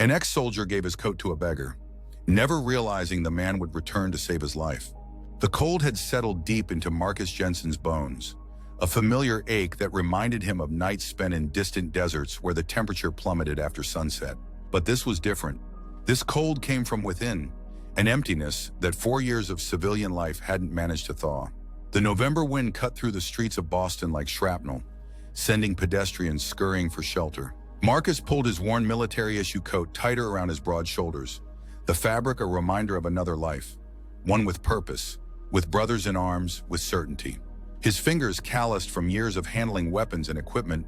An ex-soldier gave his coat to a beggar, never realizing the man would return to save his life. The cold had settled deep into Marcus Jensen's bones, a familiar ache that reminded him of nights spent in distant deserts where the temperature plummeted after sunset. But this was different. This cold came from within, an emptiness that 4 years of civilian life hadn't managed to thaw. The November wind cut through the streets of Boston like shrapnel, sending pedestrians scurrying for shelter. Marcus pulled his worn military-issue coat tighter around his broad shoulders, the fabric a reminder of another life, one with purpose, with brothers in arms, with certainty. His fingers, calloused from years of handling weapons and equipment,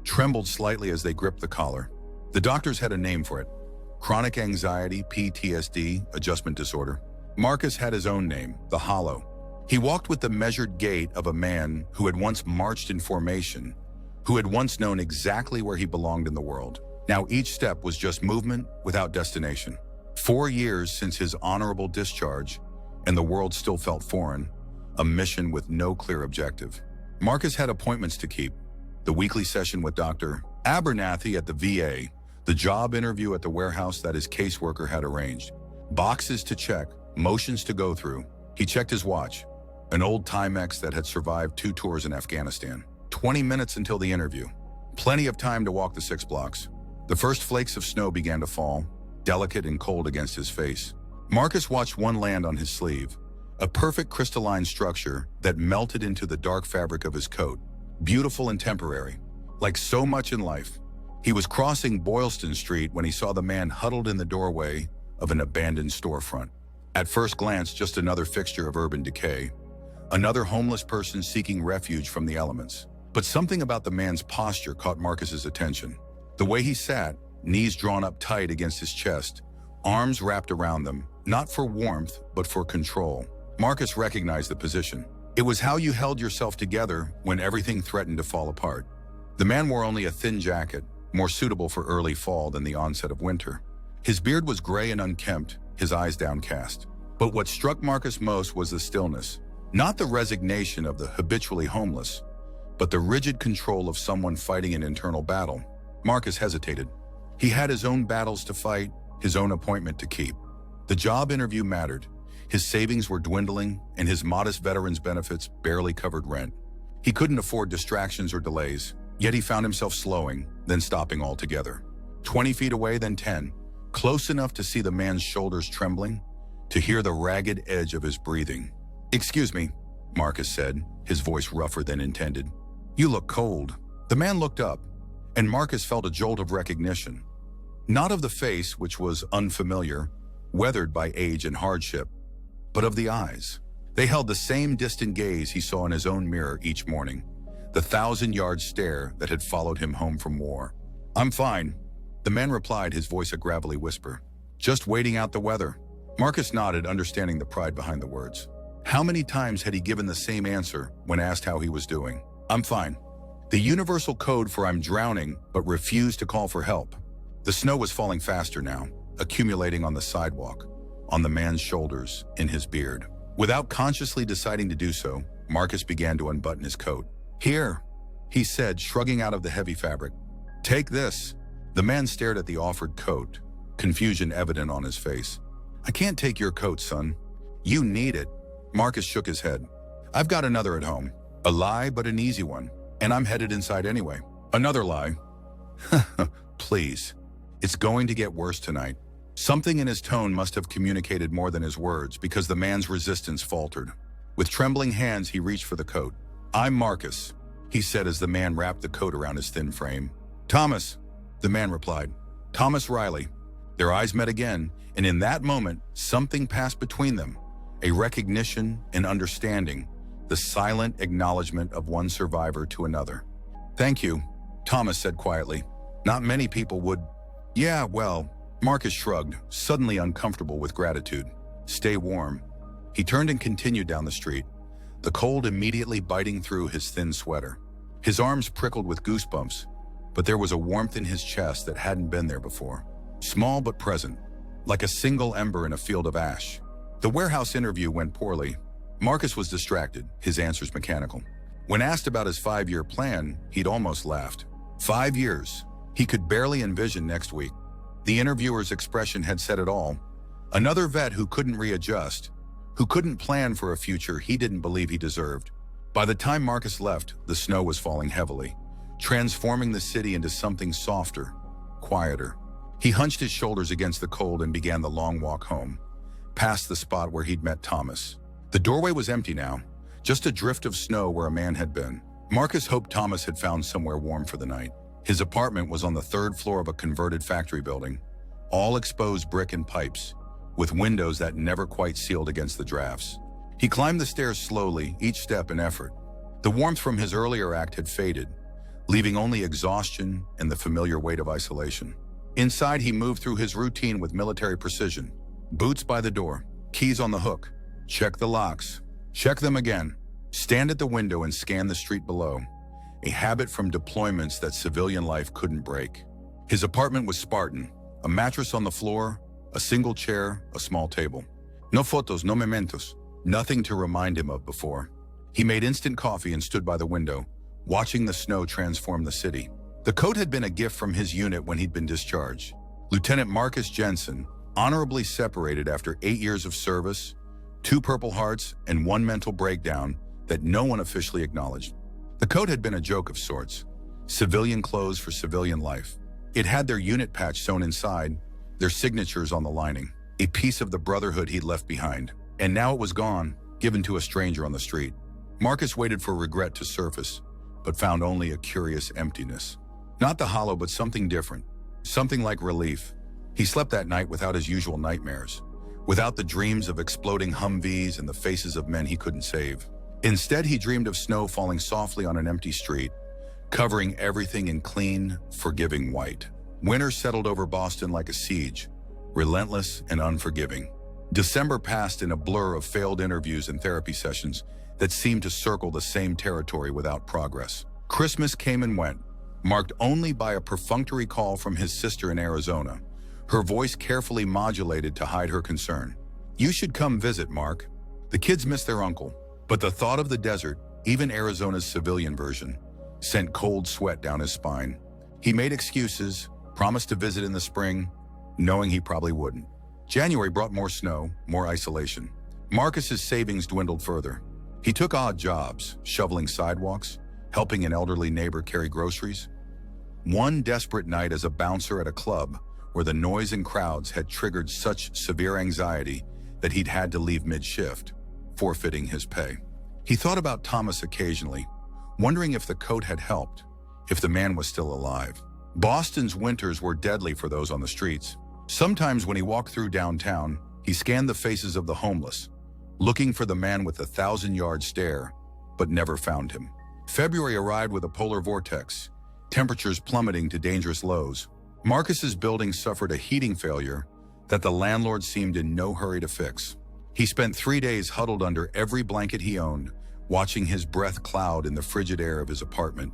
trembled slightly as they gripped the collar. The doctors had a name for it: chronic anxiety, PTSD, adjustment disorder. Marcus had his own name, the Hollow. He walked with the measured gait of a man who had once marched in formation, who had once known exactly where he belonged in the world. Now each step was just movement without destination. 4 years since his honorable discharge, and the world still felt foreign, a mission with no clear objective. Marcus had appointments to keep: the weekly session with Dr. Abernathy at the VA, the job interview at the warehouse that his caseworker had arranged, boxes to check, motions to go through. He checked his watch, an old Timex that had survived 2 tours in Afghanistan. 20 minutes until the interview. Plenty of time to walk the 6 blocks. The first flakes of snow began to fall, delicate and cold against his face. Marcus watched one land on his sleeve, a perfect crystalline structure that melted into the dark fabric of his coat, beautiful and temporary. Like so much in life, he was crossing Boylston Street when he saw the man huddled in the doorway of an abandoned storefront. At first glance, just another fixture of urban decay, another homeless person seeking refuge from the elements. But something about the man's posture caught Marcus's attention. The way he sat, knees drawn up tight against his chest, arms wrapped around them, not for warmth, but for control. Marcus recognized the position. It was how you held yourself together when everything threatened to fall apart. The man wore only a thin jacket, more suitable for early fall than the onset of winter. His beard was gray and unkempt, his eyes downcast. But what struck Marcus most was the stillness. Not the resignation of the habitually homeless, but the rigid control of someone fighting an internal battle. Marcus hesitated. He had his own battles to fight, his own appointment to keep. The job interview mattered. His savings were dwindling, and his modest veteran's benefits barely covered rent. He couldn't afford distractions or delays, yet he found himself slowing, then stopping altogether. 20 feet away, then 10, close enough to see the man's shoulders trembling, to hear the ragged edge of his breathing. "Excuse me," Marcus said, his voice rougher than intended. "You look cold." The man looked up, and Marcus felt a jolt of recognition. Not of the face, which was unfamiliar, weathered by age and hardship, but of the eyes. They held the same distant gaze he saw in his own mirror each morning, the 1,000-yard stare that had followed him home from war. "I'm fine," the man replied, his voice a gravelly whisper. "Just waiting out the weather." Marcus nodded, understanding the pride behind the words. How many times had he given the same answer when asked how he was doing? "I'm fine." The universal code for "I'm drowning," but refused to call for help. The snow was falling faster now, accumulating on the sidewalk, on the man's shoulders, in his beard. Without consciously deciding to do so, Marcus began to unbutton his coat. "Here," he said, shrugging out of the heavy fabric. "Take this." The man stared at the offered coat, confusion evident on his face. "I can't take your coat, son. You need it." Marcus shook his head. "I've got another at home. A lie, but an easy one. And I'm headed inside anyway." "Another lie?" "Please. It's going to get worse tonight." Something in his tone must have communicated more than his words, because the man's resistance faltered. With trembling hands, he reached for the coat. "I'm Marcus," he said as the man wrapped the coat around his thin frame. "Thomas," the man replied. "Thomas Riley." Their eyes met again, and in that moment, something passed between them. A recognition, an understanding, the silent acknowledgement of one survivor to another. "Thank you," Thomas said quietly. "Not many people would." "Yeah, well," Marcus shrugged, suddenly uncomfortable with gratitude. "Stay warm." He turned and continued down the street, the cold immediately biting through his thin sweater. His arms prickled with goosebumps, but there was a warmth in his chest that hadn't been there before. Small but present, like a single ember in a field of ash. The warehouse interview went poorly. Marcus was distracted, his answers mechanical. When asked about his 5-year plan, he'd almost laughed. 5 years. He could barely envision next week. The interviewer's expression had said it all. Another vet who couldn't readjust, who couldn't plan for a future he didn't believe he deserved. By the time Marcus left, the snow was falling heavily, transforming the city into something softer, quieter. He hunched his shoulders against the cold and began the long walk home, past the spot where he'd met Thomas. The doorway was empty now, just a drift of snow where a man had been. Marcus hoped Thomas had found somewhere warm for the night. His apartment was on the third floor of a converted factory building, all exposed brick and pipes, with windows that never quite sealed against the drafts. He climbed the stairs slowly, each step an effort. The warmth from his earlier act had faded, leaving only exhaustion and the familiar weight of isolation. Inside, he moved through his routine with military precision. Boots by the door, keys on the hook. Check the locks. Check them again. Stand at the window and scan the street below, a habit from deployments that civilian life couldn't break. His apartment was Spartan, a mattress on the floor, a single chair, a small table. No photos, no mementos, nothing to remind him of before. He made instant coffee and stood by the window, watching the snow transform the city. The coat had been a gift from his unit when he'd been discharged. Lieutenant Marcus Jensen, honorably separated after 8 years of service, 2 Purple Hearts, and 1 mental breakdown that no one officially acknowledged. The coat had been a joke of sorts, civilian clothes for civilian life. It had their unit patch sewn inside, their signatures on the lining, a piece of the brotherhood he'd left behind. And now it was gone, given to a stranger on the street. Marcus waited for regret to surface, but found only a curious emptiness. Not the hollow, but something different, something like relief. He slept that night without his usual nightmares, without the dreams of exploding Humvees and the faces of men he couldn't save. Instead, he dreamed of snow falling softly on an empty street, covering everything in clean, forgiving white. Winter settled over Boston like a siege, relentless and unforgiving. December passed in a blur of failed interviews and therapy sessions that seemed to circle the same territory without progress. Christmas came and went, marked only by a perfunctory call from his sister in Arizona, her voice carefully modulated to hide her concern. "You should come visit, Mark. The kids miss their uncle." But the thought of the desert, even Arizona's civilian version, sent cold sweat down his spine. He made excuses, promised to visit in the spring, knowing he probably wouldn't. January brought more snow, more isolation. Marcus's savings dwindled further. He took odd jobs, shoveling sidewalks, helping an elderly neighbor carry groceries. One desperate night as a bouncer at a club where the noise and crowds had triggered such severe anxiety that he'd had to leave mid-shift, forfeiting his pay. He thought about Thomas occasionally, wondering if the coat had helped, if the man was still alive. Boston's winters were deadly for those on the streets. Sometimes when he walked through downtown, he scanned the faces of the homeless, looking for the man with the 1,000-yard stare, but never found him. February arrived with a polar vortex, temperatures plummeting to dangerous lows. Marcus's building suffered a heating failure that the landlord seemed in no hurry to fix. He spent 3 days huddled under every blanket he owned, watching his breath cloud in the frigid air of his apartment,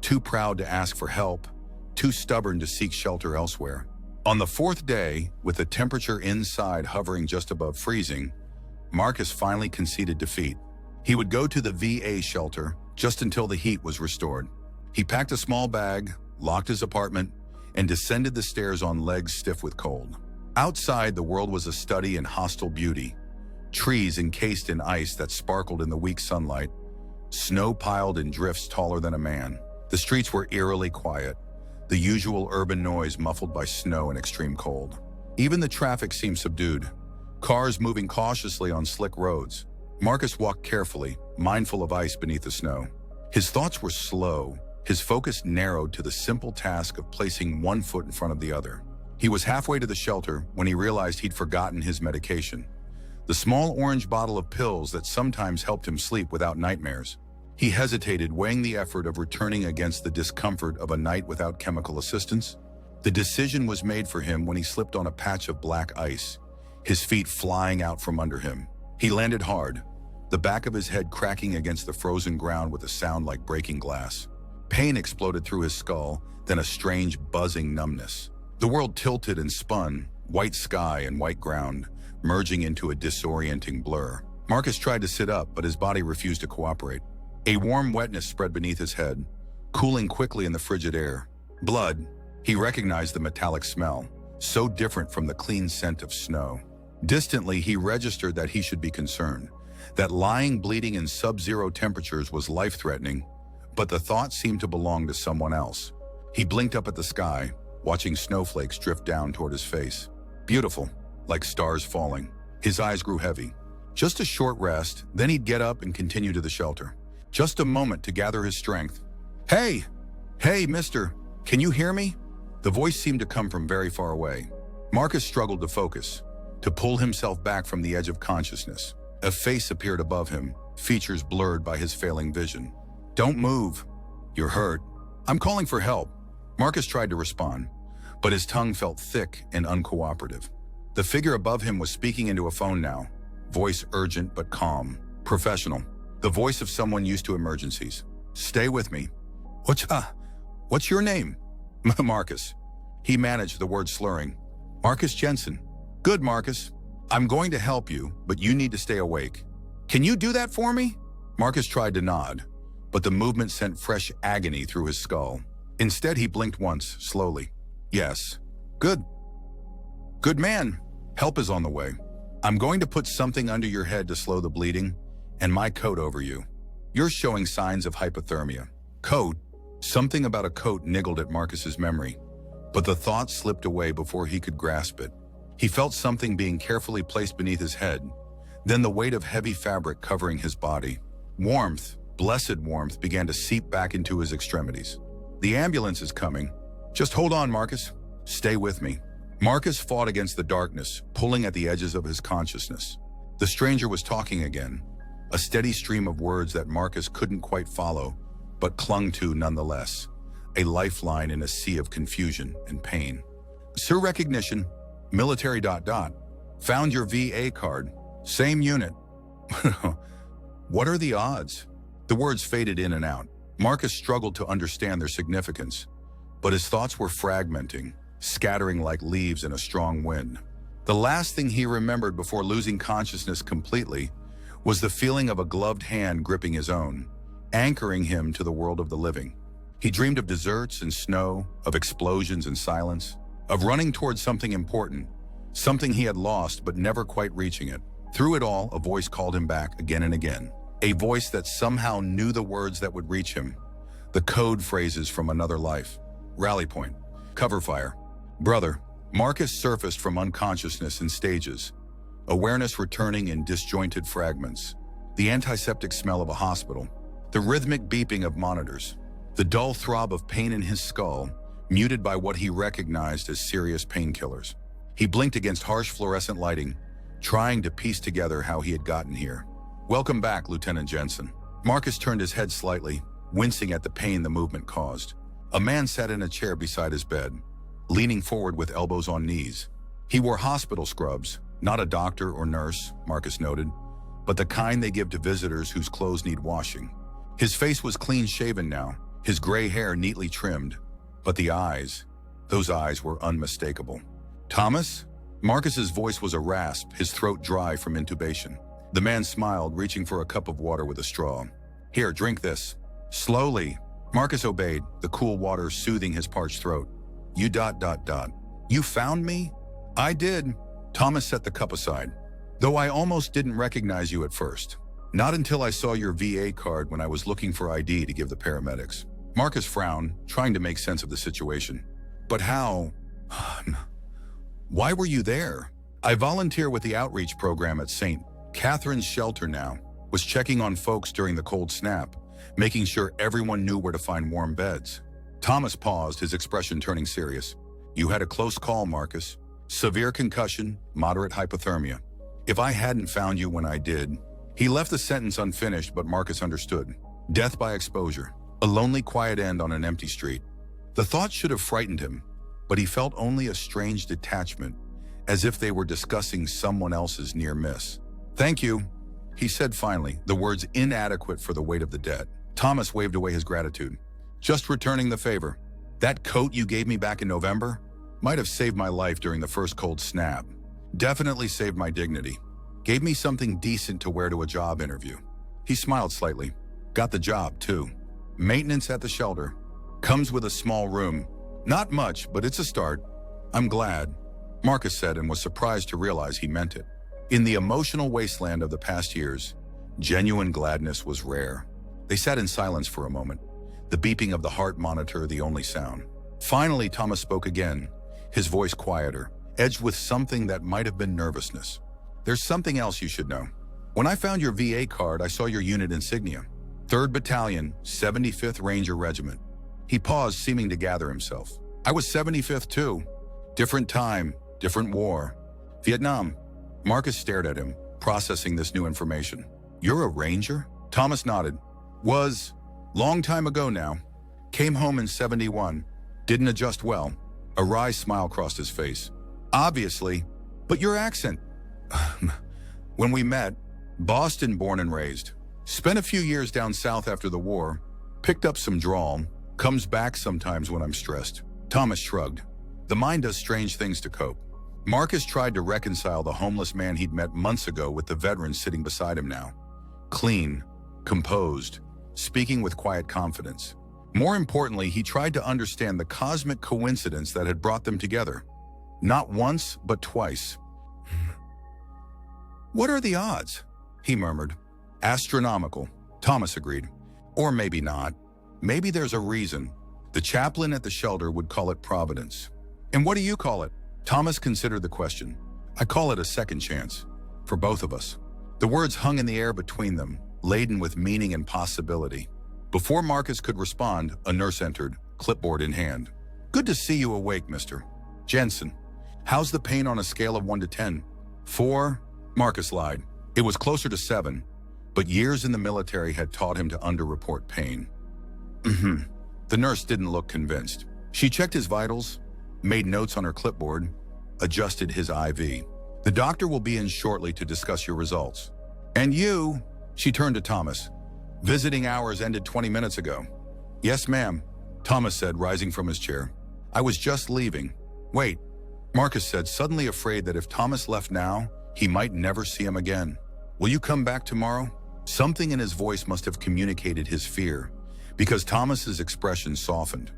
too proud to ask for help, too stubborn to seek shelter elsewhere. On the 4th day, with the temperature inside hovering just above freezing, Marcus finally conceded defeat. He would go to the VA shelter just until the heat was restored. He packed a small bag, locked his apartment, and descended the stairs on legs stiff with cold. Outside, the world was a study in hostile beauty. Trees encased in ice that sparkled in the weak sunlight, snow piled in drifts taller than a man. The streets were eerily quiet, the usual urban noise muffled by snow and extreme cold. Even the traffic seemed subdued, cars moving cautiously on slick roads. Marcus walked carefully, mindful of ice beneath the snow. His thoughts were slow, his focus narrowed to the simple task of placing one foot in front of the other. He was halfway to the shelter when he realized he'd forgotten his medication, the small orange bottle of pills that sometimes helped him sleep without nightmares. He hesitated, weighing the effort of returning against the discomfort of a night without chemical assistance. The decision was made for him when he slipped on a patch of black ice, his feet flying out from under him. He landed hard, the back of his head cracking against the frozen ground with a sound like breaking glass. Pain exploded through his skull, then a strange buzzing numbness. The world tilted and spun, white sky and white ground, merging into a disorienting blur. Marcus tried to sit up, but his body refused to cooperate. A warm wetness spread beneath his head, cooling quickly in the frigid air. Blood. He recognized the metallic smell, so different from the clean scent of snow. Distantly, he registered that he should be concerned, that lying bleeding in sub-zero temperatures was life-threatening, but the thought seemed to belong to someone else. He blinked up at the sky, watching snowflakes drift down toward his face. Beautiful, like stars falling. His eyes grew heavy. Just a short rest, then he'd get up and continue to the shelter. Just a moment to gather his strength. Hey! Hey, mister! Can you hear me? The voice seemed to come from very far away. Marcus struggled to focus, to pull himself back from the edge of consciousness. A face appeared above him, features blurred by his failing vision. Don't move. You're hurt. I'm calling for help. Marcus tried to respond, but his tongue felt thick and uncooperative. The figure above him was speaking into a phone now, voice urgent but calm, professional, the voice of someone used to emergencies. Stay with me. What's your name? Marcus. He managed the word slurring. Marcus Jensen. Good, Marcus. I'm going to help you, but you need to stay awake. Can you do that for me? Marcus tried to nod, but the movement sent fresh agony through his skull. Instead, he blinked once, slowly. Yes. Good. Good man. Help is on the way. I'm going to put something under your head to slow the bleeding, and my coat over you. You're showing signs of hypothermia. Coat? Something about a coat niggled at Marcus's memory, but the thought slipped away before he could grasp it. He felt something being carefully placed beneath his head, then the weight of heavy fabric covering his body. Warmth, blessed warmth, began to seep back into his extremities. The ambulance is coming. Just hold on, Marcus. Stay with me. Marcus fought against the darkness, pulling at the edges of his consciousness. The stranger was talking again, a steady stream of words that Marcus couldn't quite follow, but clung to nonetheless, a lifeline in a sea of confusion and pain. Sir, recognition, military ... Found your VA card, same unit. What are the odds? The words faded in and out. Marcus struggled to understand their significance, but his thoughts were fragmenting, scattering like leaves in a strong wind. The last thing he remembered before losing consciousness completely was the feeling of a gloved hand gripping his own, anchoring him to the world of the living. He dreamed of deserts and snow, of explosions and silence, of running towards something important, something he had lost but never quite reaching it. Through it all, a voice called him back again and again, a voice that somehow knew the words that would reach him, the code phrases from another life. Rally point, cover fire. Brother, Marcus surfaced from unconsciousness in stages, awareness returning in disjointed fragments. The antiseptic smell of a hospital, the rhythmic beeping of monitors, the dull throb of pain in his skull, muted by what he recognized as serious painkillers. He blinked against harsh fluorescent lighting, trying to piece together how he had gotten here. Welcome back, Lieutenant Jensen. Marcus turned his head slightly, wincing at the pain the movement caused. A man sat in a chair beside his bed, leaning forward with elbows on knees. He wore hospital scrubs, not a doctor or nurse, Marcus noted, but the kind they give to visitors whose clothes need washing. His face was clean-shaven now, his gray hair neatly trimmed, but the eyes, those eyes were unmistakable. Thomas? Marcus's voice was a rasp, his throat dry from intubation. The man smiled, reaching for a cup of water with a straw. Here, drink this. Slowly. Marcus obeyed, the cool water soothing his parched throat. You ... You found me? I did. Thomas set the cup aside. Though I almost didn't recognize you at first. Not until I saw your VA card when I was looking for ID to give the paramedics. Marcus frowned, trying to make sense of the situation. But how? Why were you there? I volunteer with the outreach program at St. Catherine's Shelter now, was checking on folks during the cold snap, making sure everyone knew where to find warm beds. Thomas paused, his expression turning serious. You had a close call, Marcus. Severe concussion, moderate hypothermia. If I hadn't found you when I did... He left the sentence unfinished, but Marcus understood. Death by exposure. A lonely, quiet end on an empty street. The thought should have frightened him, but he felt only a strange detachment, as if they were discussing someone else's near miss. Thank you, he said finally, the words inadequate for the weight of the debt. Thomas waved away his gratitude. Just returning the favor. That coat you gave me back in November might have saved my life during the first cold snap. Definitely saved my dignity. Gave me something decent to wear to a job interview. He smiled slightly. Got the job, too. Maintenance at the shelter. Comes with a small room. Not much, but it's a start. I'm glad. Marcus said, and was surprised to realize he meant it. In the emotional wasteland of the past years, genuine gladness was rare. They sat in silence for a moment, the beeping of the heart monitor the only sound. Finally, Thomas spoke again, his voice quieter, edged with something that might have been nervousness. "There's something else you should know. When I found your VA card, I saw your unit insignia. 3rd Battalion, 75th Ranger Regiment." He paused, seeming to gather himself. "I was 75th too. Different time, different war. Vietnam." Marcus stared at him, processing this new information. "You're a Ranger?" Thomas nodded. "Was. Long time ago now. Came home in 71. Didn't adjust well." A wry smile crossed his face. "Obviously. But your accent." "When we met, Boston born and raised. Spent a few years down south after the war. Picked up some drawl. Comes back sometimes when I'm stressed." Thomas shrugged. The mind does strange things to cope. Marcus tried to reconcile the homeless man he'd met months ago with the veteran sitting beside him now. Clean, composed, speaking with quiet confidence. More importantly, he tried to understand the cosmic coincidence that had brought them together. Not once, but twice. "What are the odds?" he murmured. "Astronomical," Thomas agreed. "Or maybe not. Maybe there's a reason. The chaplain at the shelter would call it providence." "And what do you call it?" Thomas considered the question. "I call it a second chance. For both of us." The words hung in the air between them, laden with meaning and possibility. Before Marcus could respond, a nurse entered, clipboard in hand. "Good to see you awake, Mr. Jensen. How's the pain on a scale of 1 to 10? 4? Marcus lied. It was closer to 7, but years in the military had taught him to underreport pain. The nurse didn't look convinced. She checked his vitals, made notes on her clipboard, adjusted his IV. "The doctor will be in shortly to discuss your results. And you," she turned to Thomas. "Visiting hours ended 20 minutes ago." "Yes, ma'am," Thomas said, rising from his chair. "I was just leaving." "Wait," Marcus said, suddenly afraid that if Thomas left now, he might never see him again. "Will you come back tomorrow?" Something in his voice must have communicated his fear, because Thomas's expression softened.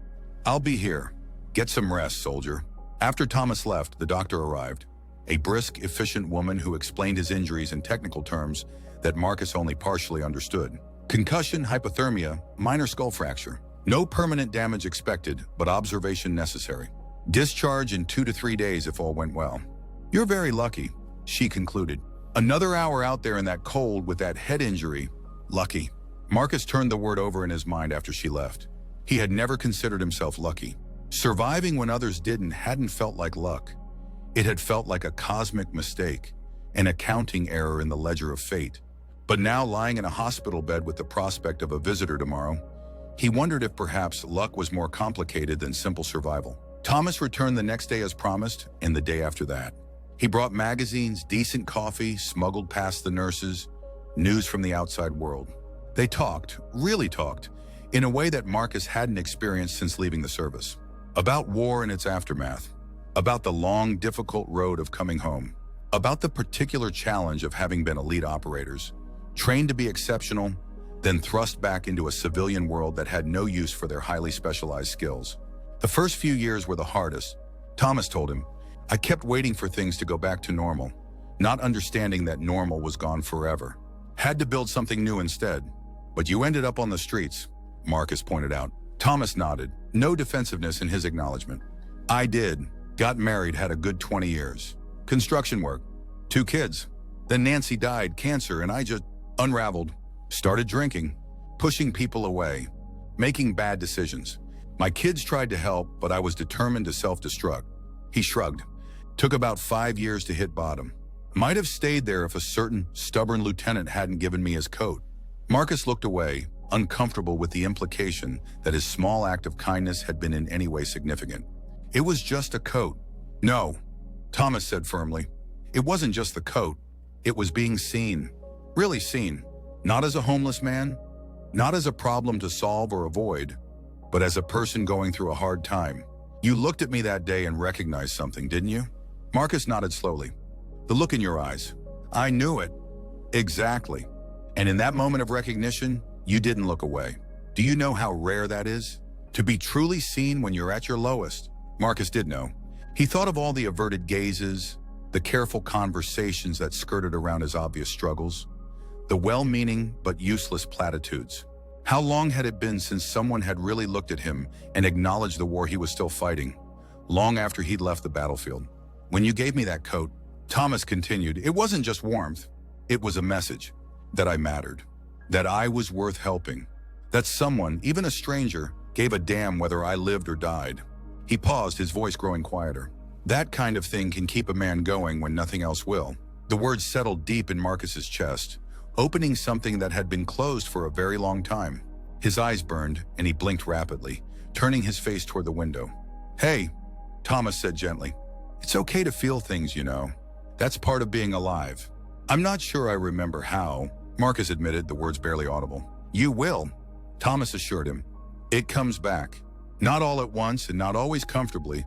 "I'll be here. Get some rest, soldier." After Thomas left, the doctor arrived. A brisk, efficient woman who explained his injuries in technical terms that Marcus only partially understood. Concussion, hypothermia, minor skull fracture. No permanent damage expected, but observation necessary. Discharge in 2 to 3 days if all went well. "You're very lucky," she concluded. "Another hour out there in that cold with that head injury. Lucky." Marcus turned the word over in his mind after she left. He had never considered himself lucky. Surviving when others didn't hadn't felt like luck. It had felt like a cosmic mistake, an accounting error in the ledger of fate. But now, lying in a hospital bed with the prospect of a visitor tomorrow, he wondered if perhaps luck was more complicated than simple survival. Thomas returned the next day as promised, and the day after that. He brought magazines, decent coffee, smuggled past the nurses, news from the outside world. They talked, really talked, in a way that Marcus hadn't experienced since leaving the service. About war and its aftermath. About the long, difficult road of coming home. About the particular challenge of having been elite operators, trained to be exceptional, then thrust back into a civilian world that had no use for their highly specialized skills. The first few years were the hardest. Thomas told him, "I kept waiting for things to go back to normal, not understanding that normal was gone forever. Had to build something new instead. But you ended up on the streets," Marcus pointed out. Thomas nodded, no defensiveness in his acknowledgement. "I did. Got married, had a good 20 years. Construction work. 2 kids. Then Nancy died, cancer, and I just unraveled. Started drinking, pushing people away, making bad decisions. My kids tried to help, but I was determined to self-destruct." He shrugged. "Took about 5 years to hit bottom. Might have stayed there if a certain stubborn lieutenant hadn't given me his coat." Marcus looked away, uncomfortable with the implication that his small act of kindness had been in any way significant. "It was just a coat." "No," Thomas said firmly. "It wasn't just the coat. It was being seen. Really seen. Not as a homeless man, not as a problem to solve or avoid, but as a person going through a hard time. You looked at me that day and recognized something, didn't you?" Marcus nodded slowly. "The look in your eyes. I knew it. Exactly. And in that moment of recognition, you didn't look away. Do you know how rare that is? To be truly seen when you're at your lowest?" Marcus did know. He thought of all the averted gazes, the careful conversations that skirted around his obvious struggles, the well-meaning but useless platitudes. How long had it been since someone had really looked at him and acknowledged the war he was still fighting, long after he'd left the battlefield? When you gave me that coat, Thomas continued, it wasn't just warmth. It was a message that I mattered, that I was worth helping, that someone, even a stranger, gave a damn whether I lived or died. He paused, his voice growing quieter. That kind of thing can keep a man going when nothing else will. The words settled deep in Marcus's chest, opening something that had been closed for a very long time. His eyes burned, and he blinked rapidly, turning his face toward the window. Hey, Thomas said gently. It's okay to feel things, you know. That's part of being alive. I'm not sure I remember how, Marcus admitted, the words barely audible. You will, Thomas assured him. It comes back. Not all at once and not always comfortably,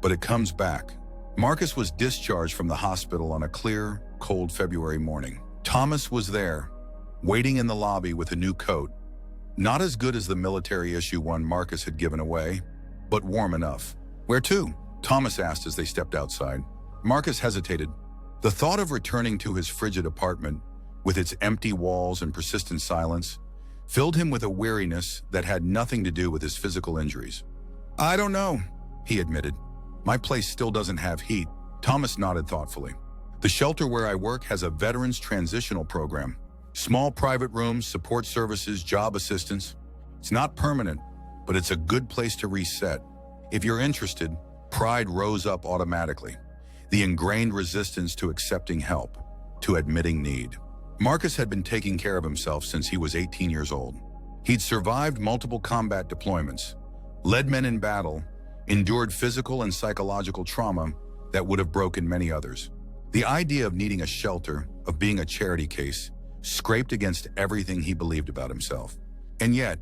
but it comes back. Marcus was discharged from the hospital on a clear, cold February morning. Thomas was there, waiting in the lobby with a new coat. Not as good as the military-issue one Marcus had given away, but warm enough. Where to? Thomas asked as they stepped outside. Marcus hesitated. The thought of returning to his frigid apartment, with its empty walls and persistent silence, filled him with a weariness that had nothing to do with his physical injuries. I don't know, he admitted. My place still doesn't have heat. Thomas nodded thoughtfully. The shelter where I work has a veterans transitional program. Small private rooms, support services, job assistance. It's not permanent, but it's a good place to reset. If you're interested, pride rose up automatically. The ingrained resistance to accepting help, to admitting need. Marcus had been taking care of himself since he was 18 years old. He'd survived multiple combat deployments, led men in battle, endured physical and psychological trauma that would have broken many others. The idea of needing a shelter, of being a charity case, scraped against everything he believed about himself. And yet,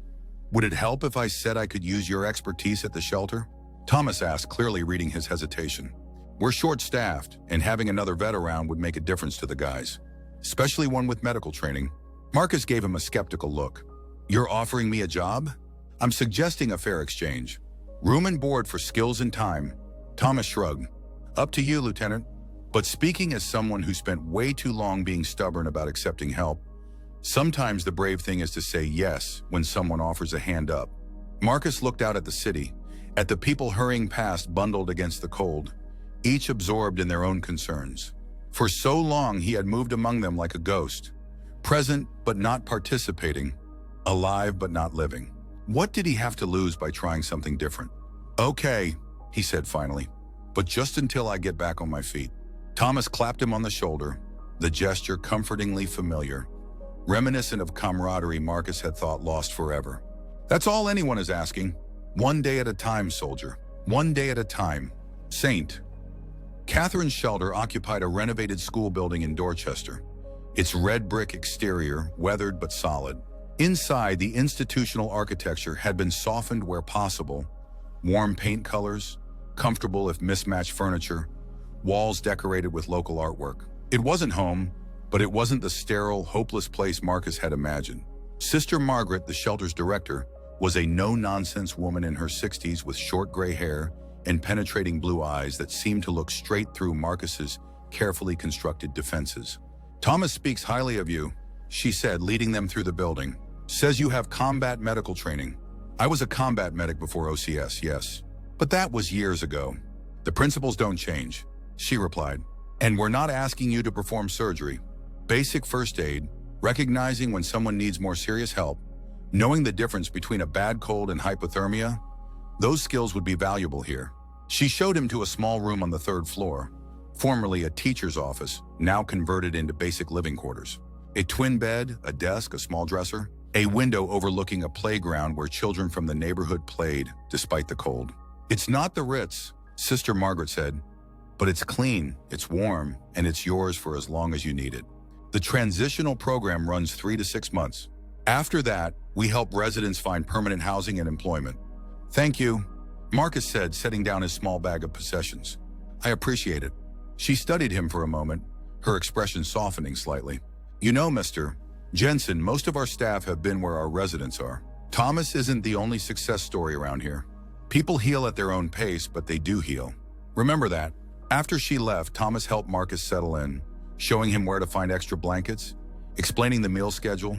would it help if I said I could use your expertise at the shelter? Thomas asked, clearly reading his hesitation. We're short-staffed, and having another vet around would make a difference to the guys, especially one with medical training. Marcus gave him a skeptical look. You're offering me a job? I'm suggesting a fair exchange. Room and board for skills and time. Thomas shrugged. Up to you, Lieutenant. But speaking as someone who spent way too long being stubborn about accepting help, sometimes the brave thing is to say yes when someone offers a hand up. Marcus looked out at the city, at the people hurrying past bundled against the cold, each absorbed in their own concerns. For so long he had moved among them like a ghost, present but not participating, alive but not living. What did he have to lose by trying something different? Okay, he said finally, but just until I get back on my feet. Thomas clapped him on the shoulder, the gesture comfortingly familiar, reminiscent of camaraderie Marcus had thought lost forever. That's all anyone is asking. One day at a time, soldier. One day at a time. Saint. Catherine's shelter occupied a renovated school building in Dorchester, its red brick exterior weathered but solid. Inside, the institutional architecture had been softened where possible. Warm paint colors, comfortable if mismatched furniture, walls decorated with local artwork. It wasn't home, but it wasn't the sterile, hopeless place Marcus had imagined. Sister Margaret, the shelter's director, was a no-nonsense woman in her 60s with short gray hair and penetrating blue eyes that seemed to look straight through Marcus's carefully constructed defenses. Thomas speaks highly of you, she said, leading them through the building. Says you have combat medical training. I was a combat medic before OCS, yes. But that was years ago. The principles don't change, she replied. And we're not asking you to perform surgery. Basic first aid, recognizing when someone needs more serious help, knowing the difference between a bad cold and hypothermia, those skills would be valuable here. She showed him to a small room on the 3rd floor, formerly a teacher's office, now converted into basic living quarters. A twin bed, a desk, a small dresser, a window overlooking a playground where children from the neighborhood played despite the cold. It's not the Ritz, Sister Margaret said, but it's clean, it's warm, and it's yours for as long as you need it. The transitional program runs 3 to 6 months. After that, we help residents find permanent housing and employment. Thank you, Marcus said, setting down his small bag of possessions. I appreciate it. She studied him for a moment, her expression softening slightly. You know, Mr. Jensen, most of our staff have been where our residents are. Thomas isn't the only success story around here. People heal at their own pace, but they do heal. Remember that. After she left, Thomas helped Marcus settle in, showing him where to find extra blankets, explaining the meal schedule,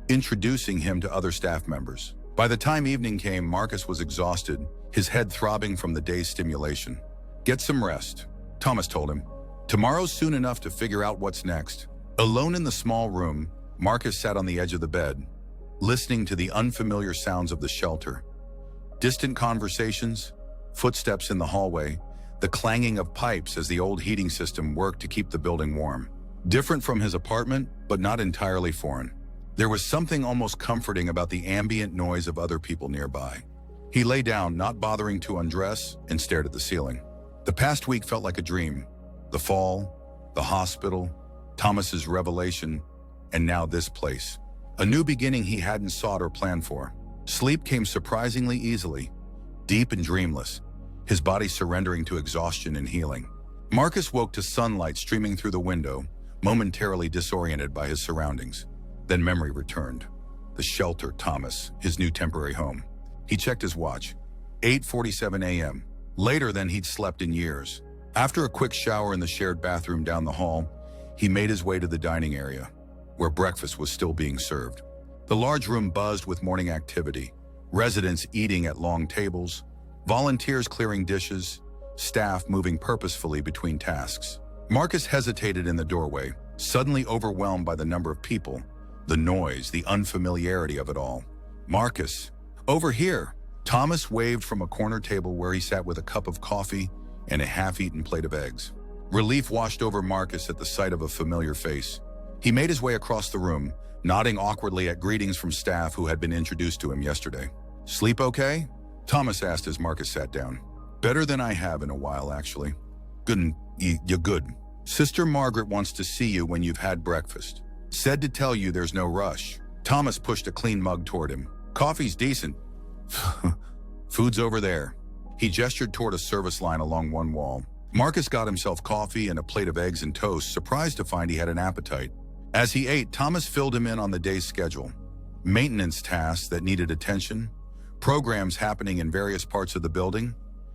introducing him to other staff members. By the time evening came, Marcus was exhausted, his head throbbing from the day's stimulation. "Get some rest," Thomas told him. "Tomorrow's soon enough to figure out what's next." Alone in the small room, Marcus sat on the edge of the bed, listening to the unfamiliar sounds of the shelter. Distant conversations, footsteps in the hallway, the clanging of pipes as the old heating system worked to keep the building warm. Different from his apartment, but not entirely foreign. There was something almost comforting about the ambient noise of other people nearby. He lay down, not bothering to undress, and stared at the ceiling. The past week felt like a dream. The fall, the hospital, Thomas's revelation, and now this place. A new beginning he hadn't sought or planned for. Sleep came surprisingly easily, deep and dreamless, his body surrendering to exhaustion and healing. Marcus woke to sunlight streaming through the window, momentarily disoriented by his surroundings. Then memory returned. The shelter, Thomas, his new temporary home. He checked his watch. 8:47 a.m., later than he'd slept in years. After a quick shower in the shared bathroom down the hall, he made his way to the dining area, where breakfast was still being served. The large room buzzed with morning activity, residents eating at long tables, volunteers clearing dishes, staff moving purposefully between tasks. Marcus hesitated in the doorway, suddenly overwhelmed by the number of people, the noise, the unfamiliarity of it all. "Marcus, over here!" Thomas waved from a corner table where he sat with a cup of coffee and a half-eaten plate of eggs. Relief washed over Marcus at the sight of a familiar face. He made his way across the room, nodding awkwardly at greetings from staff who had been introduced to him yesterday. "Sleep okay?" Thomas asked as Marcus sat down. "Better than I have in a while, actually." "Good, you're good. Sister Margaret wants to see you when you've had breakfast. Said to tell you there's no rush." Thomas pushed a clean mug toward him. "Coffee's decent." "Food's over there." He gestured toward a service line along one wall. Marcus got himself coffee and a plate of eggs and toast, surprised to find he had an appetite. As he ate, Thomas filled him in on the day's schedule. Maintenance tasks that needed attention, programs happening in various parts of the building,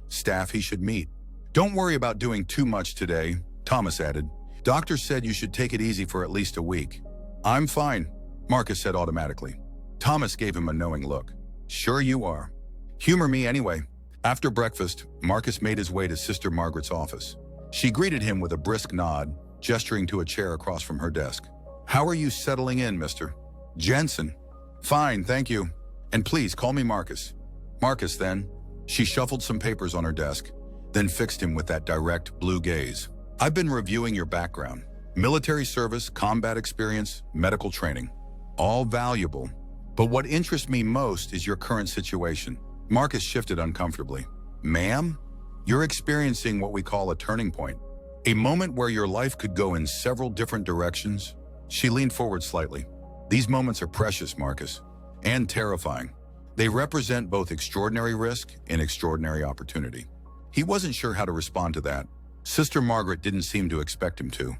staff he should meet. "Don't worry about doing too much today," Thomas added. "Doctor said you should take it easy for at least a week." "I'm fine," Marcus said automatically. Thomas gave him a knowing look. "Sure you are. Humor me anyway." After breakfast, Marcus made his way to Sister Margaret's office. She greeted him with a brisk nod, gesturing to a chair across from her desk. "How are you settling in, Mr. Jensen?" "Fine, thank you. And please call me Marcus." "Marcus, then." She shuffled some papers on her desk, then fixed him with that direct blue gaze. "I've been reviewing your background. Military service, combat experience, medical training. All valuable. But what interests me most is your current situation." Marcus shifted uncomfortably. "Ma'am, you're experiencing what we call a turning point. A moment where your life could go in several different directions." She leaned forward slightly. "These moments are precious, Marcus, and terrifying. They represent both extraordinary risk and extraordinary opportunity." He wasn't sure how to respond to that. Sister Margaret didn't seem to expect him to.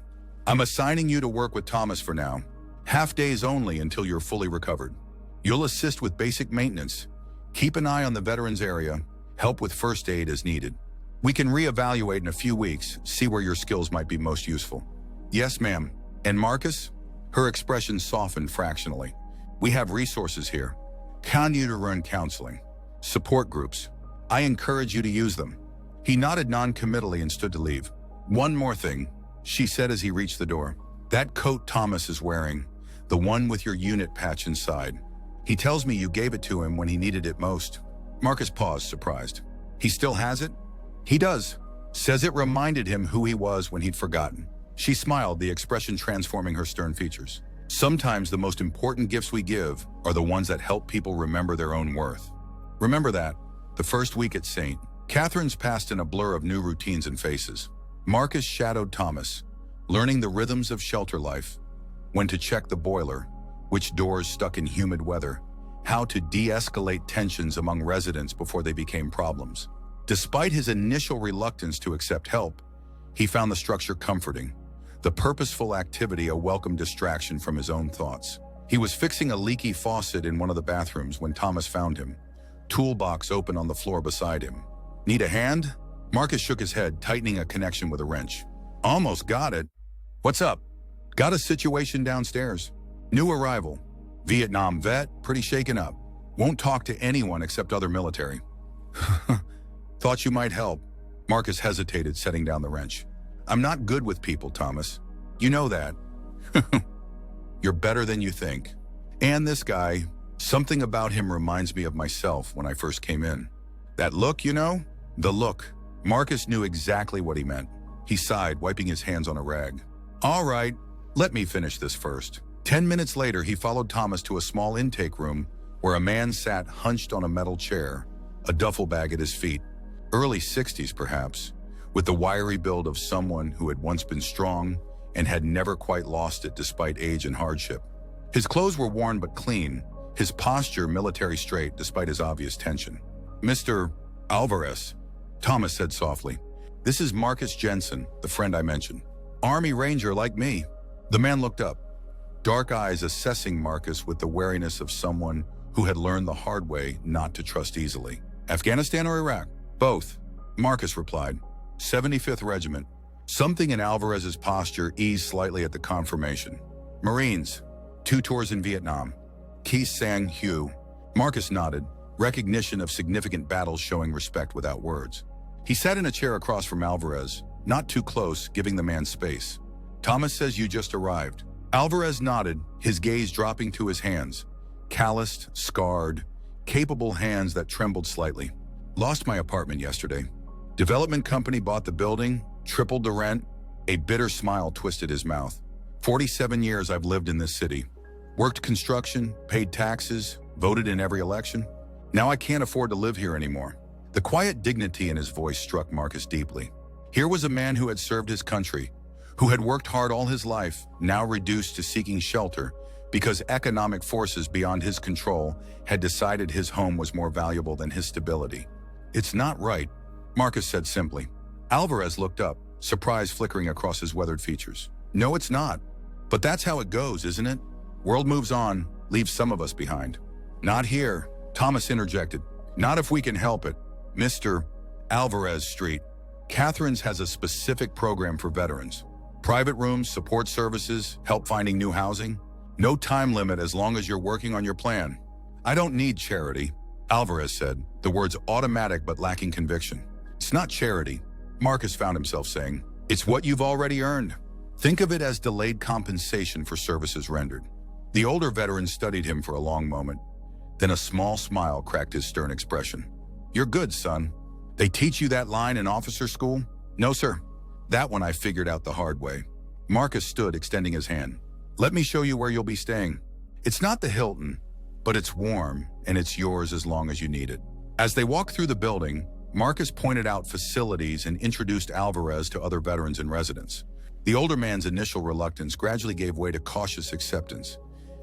"I'm assigning you to work with Thomas for now. Half days only until you're fully recovered. You'll assist with basic maintenance, keep an eye on the veterans area, help with first aid as needed. We can reevaluate in a few weeks, see where your skills might be most useful." "Yes, ma'am. And Marcus?" Her expression softened fractionally. "We have resources here. Count you to run counseling, support groups. I encourage you to use them." He nodded non-committally and stood to leave. "One more thing," she said as he reached the door. "That coat Thomas is wearing, the one with your unit patch inside. He tells me you gave it to him when he needed it most." Marcus paused, surprised. "He still has it?" "He does. Says it reminded him who he was when he'd forgotten." She smiled, the expression transforming her stern features. "Sometimes the most important gifts we give are the ones that help people remember their own worth." Remember that, the first week at St. Catherine's passed in a blur of new routines and faces. Marcus shadowed Thomas, learning the rhythms of shelter life, when to check the boiler, which doors stuck in humid weather, how to de-escalate tensions among residents before they became problems. Despite his initial reluctance to accept help, he found the structure comforting, the purposeful activity a welcome distraction from his own thoughts. He was fixing a leaky faucet in one of the bathrooms when Thomas found him, toolbox open on the floor beside him. "Need a hand?" Marcus shook his head, tightening a connection with a wrench. Almost got it. What's up? Got a situation downstairs. New arrival. Vietnam vet, pretty shaken up. Won't talk to anyone except other military. Thought you might help. Marcus hesitated, setting down the wrench. I'm not good with people, Thomas. You know that. You're better than you think. And this guy, something about him reminds me of myself when I first came in. That look, you know? The look. Marcus knew exactly what he meant. He sighed, wiping his hands on a rag. All right, let me finish this first. 10 minutes later, he followed Thomas to a small intake room where a man sat hunched on a metal chair, a duffel bag at his feet. Early 60s, perhaps, with the wiry build of someone who had once been strong and had never quite lost it despite age and hardship. His clothes were worn but clean, his posture military straight despite his obvious tension. Mr. Alvarez, Thomas said softly. This is Marcus Jensen, the friend I mentioned. Army Ranger like me. The man looked up, dark eyes assessing Marcus with the wariness of someone who had learned the hard way not to trust easily. Afghanistan or Iraq? Both, Marcus replied. 75th Regiment. Something in Alvarez's posture eased slightly at the confirmation. Marines. 2 tours in Vietnam. Key Sang Hu. Marcus nodded, recognition of significant battles showing respect without words. He sat in a chair across from Alvarez, not too close, giving the man space. Thomas says you just arrived. Alvarez nodded, his gaze dropping to his hands. Calloused, scarred, capable hands that trembled slightly. Lost my apartment yesterday. Development company bought the building, tripled the rent. A bitter smile twisted his mouth. 47 years I've lived in this city. Worked construction, paid taxes, voted in every election. Now I can't afford to live here anymore. The quiet dignity in his voice struck Marcus deeply. Here was a man who had served his country, who had worked hard all his life, now reduced to seeking shelter because economic forces beyond his control had decided his home was more valuable than his stability. It's not right, Marcus said simply. Alvarez looked up, surprise flickering across his weathered features. No, it's not. But that's how it goes, isn't it? World moves on, leaves some of us behind. Not here, Thomas interjected. Not if we can help it. Mr. Alvarez Street. Catherine's has a specific program for veterans. Private rooms, support services, help finding new housing. No time limit as long as you're working on your plan. I don't need charity, Alvarez said, the words automatic but lacking conviction. It's not charity, Marcus found himself saying. It's what you've already earned. Think of it as delayed compensation for services rendered. The older veteran studied him for a long moment. Then a small smile cracked his stern expression. You're good, son. They teach you that line in officer school? No, sir. That one I figured out the hard way. Marcus stood, extending his hand. Let me show you where you'll be staying. It's not the Hilton, but it's warm, and it's yours as long as you need it. As they walked through the building, Marcus pointed out facilities and introduced Alvarez to other veterans and residents. The older man's initial reluctance gradually gave way to cautious acceptance,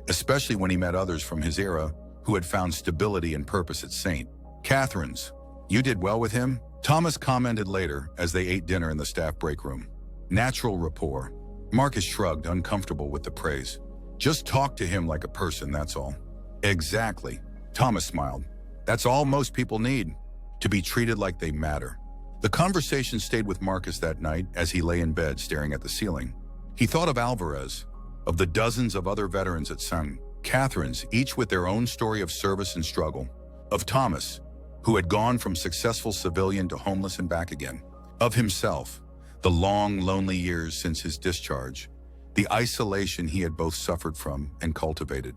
especially when he met others from his era who had found stability and purpose at St. Catherine's. You did well with him? Thomas commented later as they ate dinner in the staff break room. Natural rapport. Marcus shrugged, uncomfortable with the praise. Just talk to him like a person, that's all. Exactly. Thomas smiled. That's all most people need, to be treated like they matter. The conversation stayed with Marcus that night as he lay in bed staring at the ceiling. He thought of Alvarez, of the dozens of other veterans at St. Catherine's, each with their own story of service and struggle. Of Thomas, who had gone from successful civilian to homeless and back again. Of himself, the long, lonely years since his discharge, the isolation he had both suffered from and cultivated.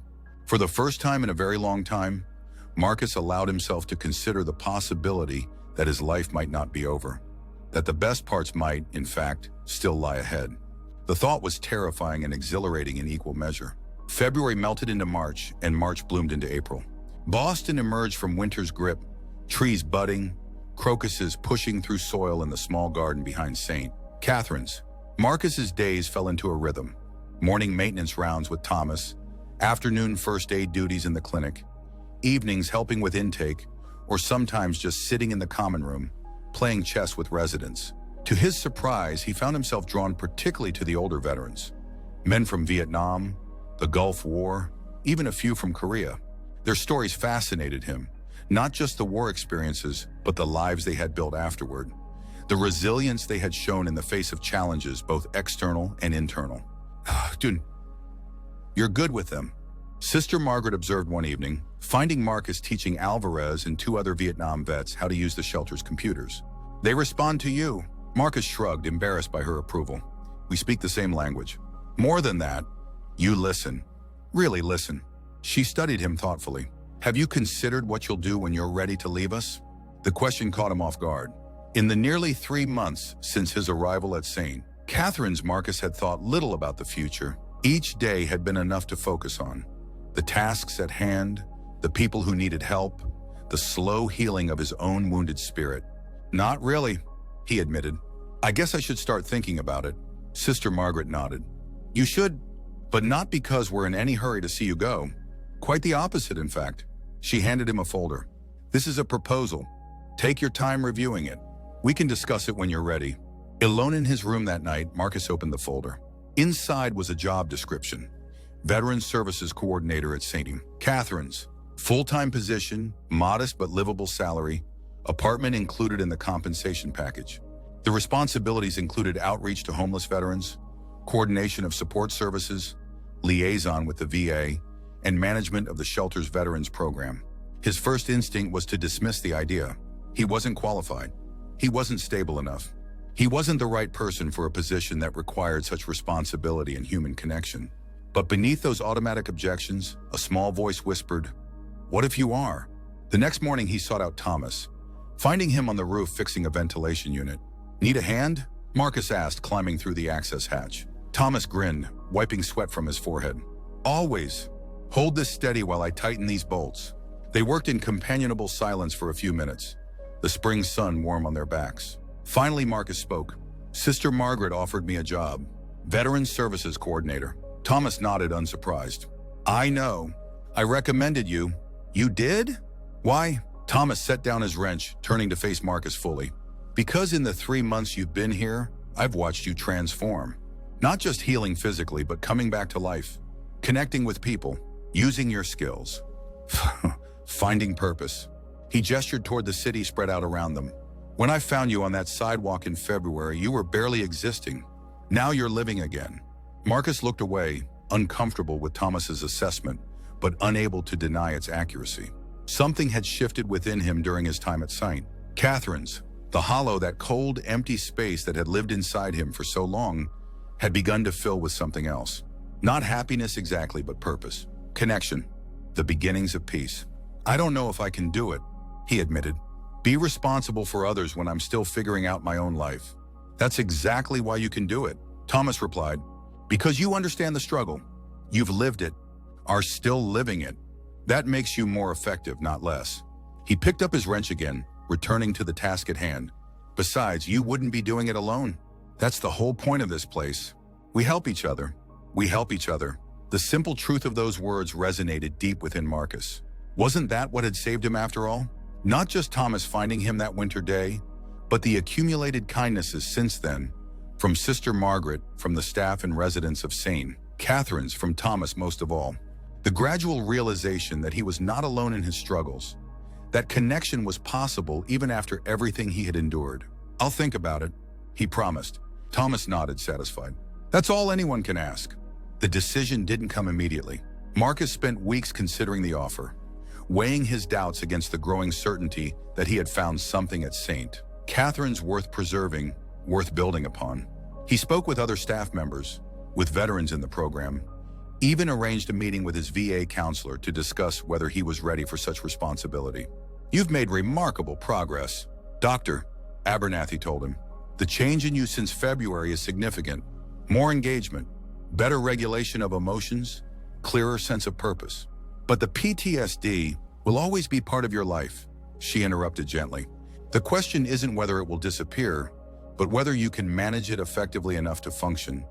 For the first time in a very long time, Marcus allowed himself to consider the possibility that his life might not be over, that the best parts might, in fact, still lie ahead. The thought was terrifying and exhilarating in equal measure. February melted into March, and March bloomed into April. Boston emerged from winter's grip, trees budding, crocuses pushing through soil in the small garden behind St. Catherine's. Marcus's days fell into a rhythm. Morning maintenance rounds with Thomas, afternoon first aid duties in the clinic, evenings helping with intake, or sometimes just sitting in the common room, playing chess with residents. To his surprise, he found himself drawn particularly to the older veterans. Men from Vietnam, the Gulf War, even a few from Korea. Their stories fascinated him, not just the war experiences, but the lives they had built afterward. the resilience they had shown in the face of challenges, both external and internal. Dude, you're good with them. Sister Margaret observed one evening, finding Marcus teaching Alvarez and 2 other Vietnam vets how to use the shelter's computers. They respond to you. Marcus shrugged, embarrassed by her approval. We speak the same language. More than that, you listen. Really listen. She studied him thoughtfully. Have you considered what you'll do when you're ready to leave us? The question caught him off guard. In the nearly 3 months since his arrival at St. Catherine's, Marcus had thought little about the future. Each day had been enough to focus on. The tasks at hand, the people who needed help, the slow healing of his own wounded spirit. Not really, he admitted. I guess I should start thinking about it. Sister Margaret nodded. You should, but not because we're in any hurry to see you go. Quite the opposite, in fact. She handed him a folder. This is a proposal. Take your time reviewing it. We can discuss it when you're ready. Alone in his room that night, Marcus opened the folder. Inside was a job description. Veteran Services Coordinator at St. Catherine's. Full-time position, modest but livable salary, apartment included in the compensation package. The responsibilities included outreach to homeless veterans, coordination of support services, liaison with the VA, and management of the shelter's veterans program. His first instinct was to dismiss the idea. He wasn't qualified. He wasn't stable enough. He wasn't the right person for a position that required such responsibility and human connection. But beneath those automatic objections, a small voice whispered, "What if you are?" The next morning he sought out Thomas, finding him on the roof fixing a ventilation unit. "Need a hand?" Marcus asked, climbing through the access hatch. Thomas grinned, wiping sweat from his forehead. "Always. Hold this steady while I tighten these bolts." They worked in companionable silence for a few minutes, the spring sun warm on their backs. Finally, Marcus spoke. "Sister Margaret offered me a job, Veteran Services Coordinator." Thomas nodded, unsurprised. "I know. I recommended you." "You did? Why?" Thomas set down his wrench, turning to face Marcus fully. "Because in the 3 months you've been here, I've watched you transform. Not just healing physically, but coming back to life. Connecting with people, using your skills. Finding purpose." He gestured toward the city spread out around them. "When I found you on that sidewalk in February, you were barely existing. Now you're living again." Marcus looked away, uncomfortable with Thomas's assessment, but unable to deny its accuracy. Something had shifted within him during his time at St. Catherine's. The hollow, that cold, empty space that had lived inside him for so long, had begun to fill with something else. Not happiness exactly, but purpose. Connection. The beginnings of peace. "I don't know if I can do it," he admitted. "Be responsible for others when I'm still figuring out my own life." "That's exactly why you can do it," Thomas replied. "Because you understand the struggle. You've lived it, are still living it. That makes you more effective, not less." He picked up his wrench again, returning to the task at hand. "Besides, you wouldn't be doing it alone. That's the whole point of this place. We help each other. We help each other." The simple truth of those words resonated deep within Marcus. Wasn't that what had saved him after all? Not just Thomas finding him that winter day, but the accumulated kindnesses since then, from Sister Margaret, from the staff and residents of St. Catherine's, from Thomas most of all. The gradual realization that he was not alone in his struggles, that connection was possible even after everything he had endured. "I'll think about it," he promised. Thomas nodded, satisfied. That's all anyone can ask. The decision didn't come immediately. Marcus spent weeks considering the offer, weighing his doubts against the growing certainty that he had found something at St. Catherine's worth preserving, worth building upon. He spoke with other staff members, with veterans in the program, even arranged a meeting with his VA counselor to discuss whether he was ready for such responsibility. "You've made remarkable progress, Dr. Abernathy told him. "The change in you since February is significant. More engagement, better regulation of emotions, clearer sense of purpose. But the PTSD will always be part of your life," she interrupted gently. "The question isn't whether it will disappear, but whether you can manage it effectively enough to function,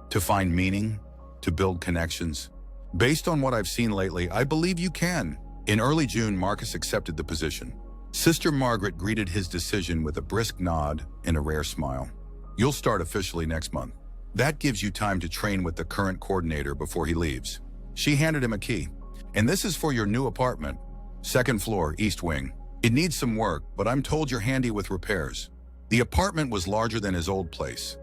to find meaning, to build connections. Based on what I've seen lately, I believe you can." In early June, Marcus accepted the position. Sister Margaret greeted his decision with a brisk nod and a rare smile. "You'll start officially next month. That gives you time to train with the current coordinator before he leaves." She handed him a key. "And this is for your new apartment, 2nd floor, East Wing. It needs some work, but I'm told you're handy with repairs." The apartment was larger than his old place,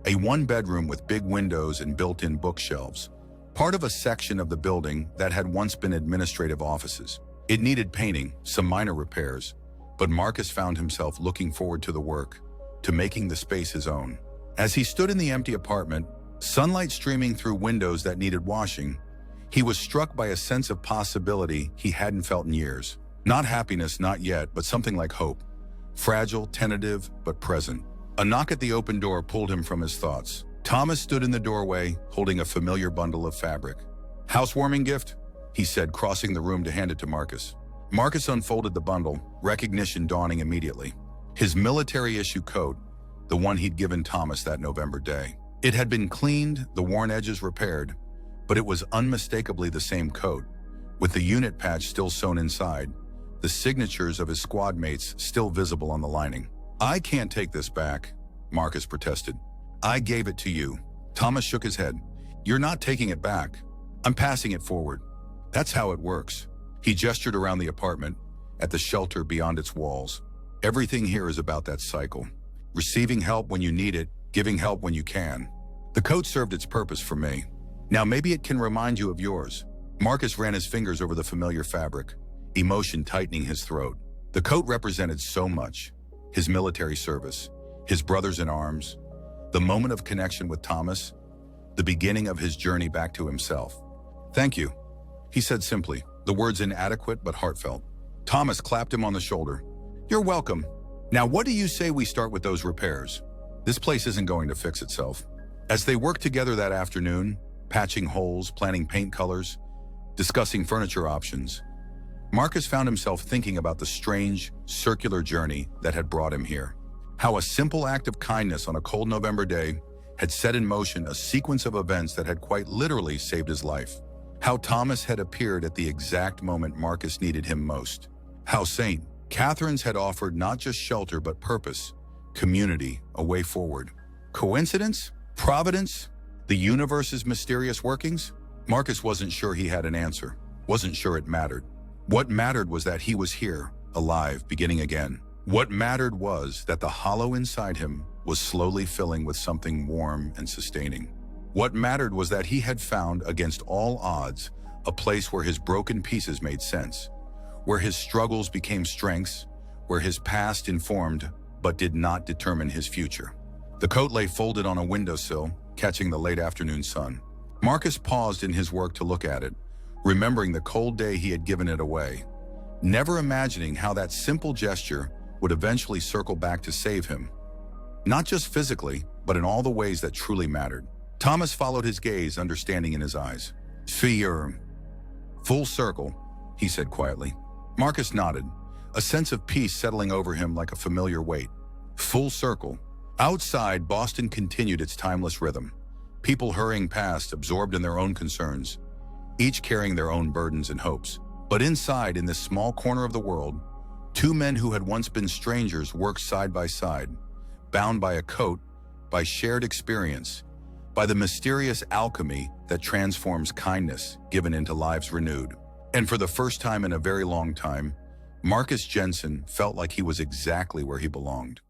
a one-bedroom with big windows and built-in bookshelves, part of a section of the building that had once been administrative offices. It needed painting, some minor repairs, but Marcus found himself looking forward to the work, to making the space his own. As he stood in the empty apartment, sunlight streaming through windows that needed washing, he was struck by a sense of possibility he hadn't felt in years. Not happiness, not yet, but something like hope. Fragile, tentative, but present. A knock at the open door pulled him from his thoughts. Thomas stood in the doorway, holding a familiar bundle of fabric. "Housewarming gift?" he said, crossing the room to hand it to Marcus. Marcus unfolded the bundle, recognition dawning immediately. His military-issue coat, the one he'd given Thomas that November day. It had been cleaned, the worn edges repaired, but it was unmistakably the same coat, with the unit patch still sewn inside, the signatures of his squad mates still visible on the lining. "I can't take this back," Marcus protested. "I gave it to you." Thomas shook his head. "You're not taking it back. I'm passing it forward. That's how it works." He gestured around the apartment, at the shelter beyond its walls. "Everything here is about that cycle. Receiving help when you need it, giving help when you can. The coat served its purpose for me. Now maybe it can remind you of yours." Marcus ran his fingers over the familiar fabric, emotion tightening his throat. The coat represented so much. His military service, his brothers in arms, the moment of connection with Thomas, the beginning of his journey back to himself. "Thank you," he said simply, the words inadequate but heartfelt. Thomas clapped him on the shoulder. "You're welcome. Now what do you say we start with those repairs? This place isn't going to fix itself." As they worked together that afternoon, patching holes, planning paint colors, discussing furniture options, Marcus found himself thinking about the strange, circular journey that had brought him here. How a simple act of kindness on a cold November day had set in motion a sequence of events that had quite literally saved his life. How Thomas had appeared at the exact moment Marcus needed him most. How St. Catherine's had offered not just shelter but purpose, community, a way forward. Coincidence? Providence? The universe's mysterious workings? Marcus wasn't sure he had an answer, wasn't sure it mattered. What mattered was that he was here, alive, beginning again. What mattered was that the hollow inside him was slowly filling with something warm and sustaining. What mattered was that he had found, against all odds, a place where his broken pieces made sense, where his struggles became strengths, where his past informed but did not determine his future. The coat lay folded on a windowsill, catching the late afternoon sun. Marcus paused in his work to look at it, remembering the cold day he had given it away, never imagining how that simple gesture would eventually circle back to save him. Not just physically, but in all the ways that truly mattered. Thomas followed his gaze, understanding in his eyes. "Fear. Full circle," he said quietly. Marcus nodded, a sense of peace settling over him like a familiar weight. Full circle. Outside, Boston continued its timeless rhythm. People hurrying past, absorbed in their own concerns, each carrying their own burdens and hopes. But inside, in this small corner of the world, two men who had once been strangers worked side by side, bound by a coat, by shared experience, by the mysterious alchemy that transforms kindness given into lives renewed. And for the first time in a very long time, Marcus Jensen felt like he was exactly where he belonged.